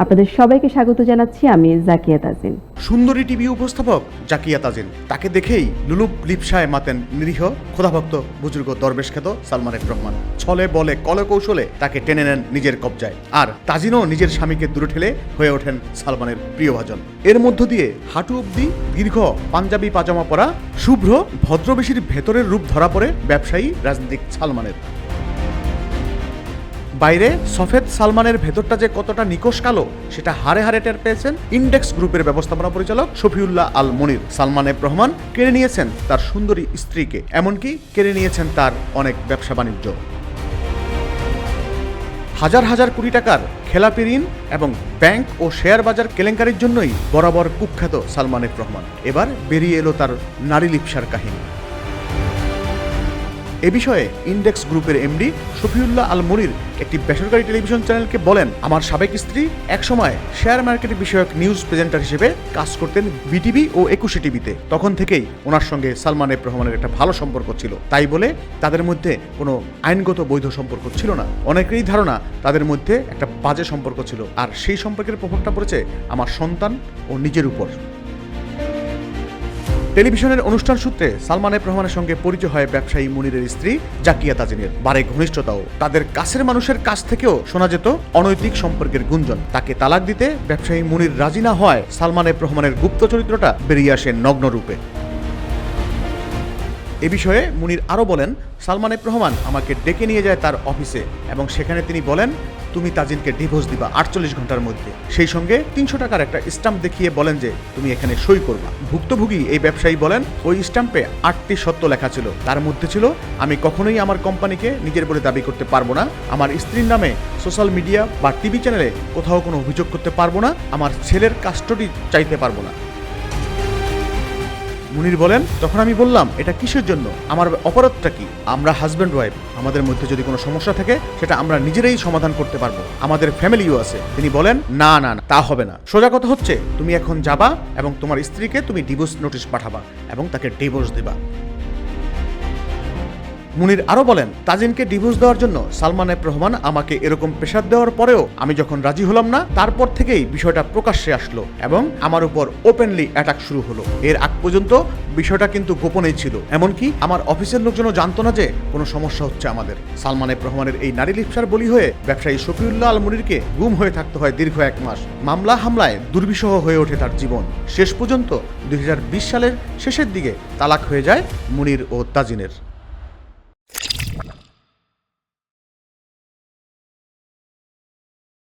আপনাদের সবাইকে স্বাগত জানাচ্ছি, আমি জাকিয়া তাজিন। সুন্দরী টিভি উপস্থাপক জাকিয়া তাজিন, তাকে দেখেই লুলুপ লিপসায় মাতেন নিরীহ ক্ষুধাভক্ত বুজুর্গ দরবেশ খ্যাত সালমান এফ রহমান। ছলে বলে কলে কৌশলে তাকে টেনে নেন নিজের কবজায়, আর তাজিনও নিজের স্বামীকে দূরে ঠেলে হয়ে ওঠেন সালমানের প্রিয়ভাজন। এর মধ্য দিয়ে হাঁটু অব্দি দীর্ঘ পাঞ্জাবি পাজামা পরা শুভ্র ভদ্রবেশীর ভেতরের রূপ ধরা পড়ে ব্যবসায়ী রাজনীতিক সালমানের। বাইরে সফেদ সালমানের ভেতরটা যে কতটা নিকশ কালো সেটা হারে হারে টের পেয়েছেন ইন্ডেক্স গ্রুপের ব্যবস্থাপনা পরিচালক শফিউল্লাহ আল মনির। সালমান এফ রহমান কেড়ে নিয়েছেন তার সুন্দরী স্ত্রীকে, এমনকি কেড়ে নিয়েছেন তার অনেক ব্যবসা বাণিজ্য। হাজার হাজার কোটি টাকার খেলাপি ঋণ এবং ব্যাংক ও শেয়ার বাজার কেলেঙ্কারির জন্যই বরাবর কুখ্যাত সালমান এফ রহমান। এবার বেরিয়ে এলো তার নারী লিপসার কাহিনী। এ বিষয়ে ইন্ডেক্স গ্রুপের এমডি শফিউল্লাহ আল মনির একটি বেসরকারি টেলিভিশন চ্যানেলকে বলেন, আমার সাবেক স্ত্রী একসময় শেয়ার মার্কেট বিষয়ক নিউজ প্রেজেন্টার হিসেবে কাজ করতেন বিটিভি ও 21 টিভিতে। তখন থেকেই ওনার সঙ্গে সালমান এফ রহমানের একটা ভালো সম্পর্ক ছিল, তাই বলে তাদের মধ্যে কোনো আইনগত বৈধ সম্পর্ক ছিল না। অনেকেরই ধারণা তাদের মধ্যে একটা বাজে সম্পর্ক ছিল, আর সেই সম্পর্কের প্রভাবটা পড়েছে আমার সন্তান ও নিজের উপর। টেলিভিশনের অনুষ্ঠান সূত্রে সালমান এফ রহমানের সঙ্গে পরিচয় হয় ব্যবসায়ী মুনিরের স্ত্রী জাকিয়া তাজিনের। বারে ঘনিষ্ঠতাও, তাদের কাছের মানুষের কাছ থেকেও শোনা যেত অনৈতিক সম্পর্কের গুঞ্জন। তাকে তালাক দিতে ব্যবসায়ী মুনির রাজি না হয় সালমান এফ রহমানের গুপ্ত চরিত্রটা বেরিয়ে আসে নগ্ন রূপে। এ বিষয়ে মুনির আরও বলেন, সালমান এফ রহমান আমাকে ডেকে নিয়ে যায় তার অফিসে এবং সেখানে তিনি বলেন, তুমি তাজিনকে ডিভোর্স দিবা 48 ঘন্টার মধ্যে। সেই সঙ্গে 300 টাকার একটা স্ট্যাম্প দেখিয়ে বলেন যে তুমি এখানে সই করবা। ভুক্তভোগী এই ব্যবসায়ী বলেন, ওই স্ট্যাম্পে 8টি সত্য লেখা ছিল। তার মধ্যে ছিল, আমি কখনোই আমার কোম্পানিকে নিজের বলে দাবি করতে পারবো না, আমার স্ত্রীর নামে সোশ্যাল মিডিয়া বা টিভি চ্যানেলে কোথাও কোনো অভিযোগ করতে পারবো না, আমার ছেলের কাস্টডি চাইতে পারবো না। মুনির বলেন, তখন আমি বললাম, এটা কিসের জন্য, আমার অপরাধটা কি? আমরা হাজব্যান্ড ওয়াইফ, আমাদের মধ্যে যদি কোনো সমস্যা থাকে সেটা আমরা নিজেরাই সমাধান করতে পারবো, আমাদের ফ্যামিলিও আছে। তিনি বলেন, না না না, তা হবে না। সোজা কথা হচ্ছে, তুমি এখন যাবা এবং তোমার স্ত্রীকে তুমি ডিভোর্স নোটিশ পাঠাবা এবং তাকে ডিভোর্স দিবা। মুনির আরও বলেন, তাজিনকে ডিভোর্স দেওয়ার জন্য সালমান এফ রহমান আমাকে এরকম প্রেশার দেওয়ার পরেও আমি যখন রাজি হলাম না, তারপর থেকেই বিষয়টা প্রকাশ্যে আসলো এবং আমার উপর ওপেনলি অ্যাটাক শুরু হলো। এর আগ পর্যন্ত বিষয়টা কিন্তু গোপনেই ছিল, এমনকি আমার অফিসের লোকজনও জানতো না যে কোনো সমস্যা হচ্ছে আমাদের। সালমান এফ রহমানের এই নারী লিপসার বলি হয়ে ব্যবসায়ী শফিউল্লাহ আল মনিরকে গুম হয়ে থাকতে হয় দীর্ঘ 1 মাস। মামলা হামলায় দুর্বিষহ হয়ে ওঠে তার জীবন। শেষ পর্যন্ত 2020 সালের শেষের দিকে তালাক হয়ে যায় মুনির ও তাজিনের।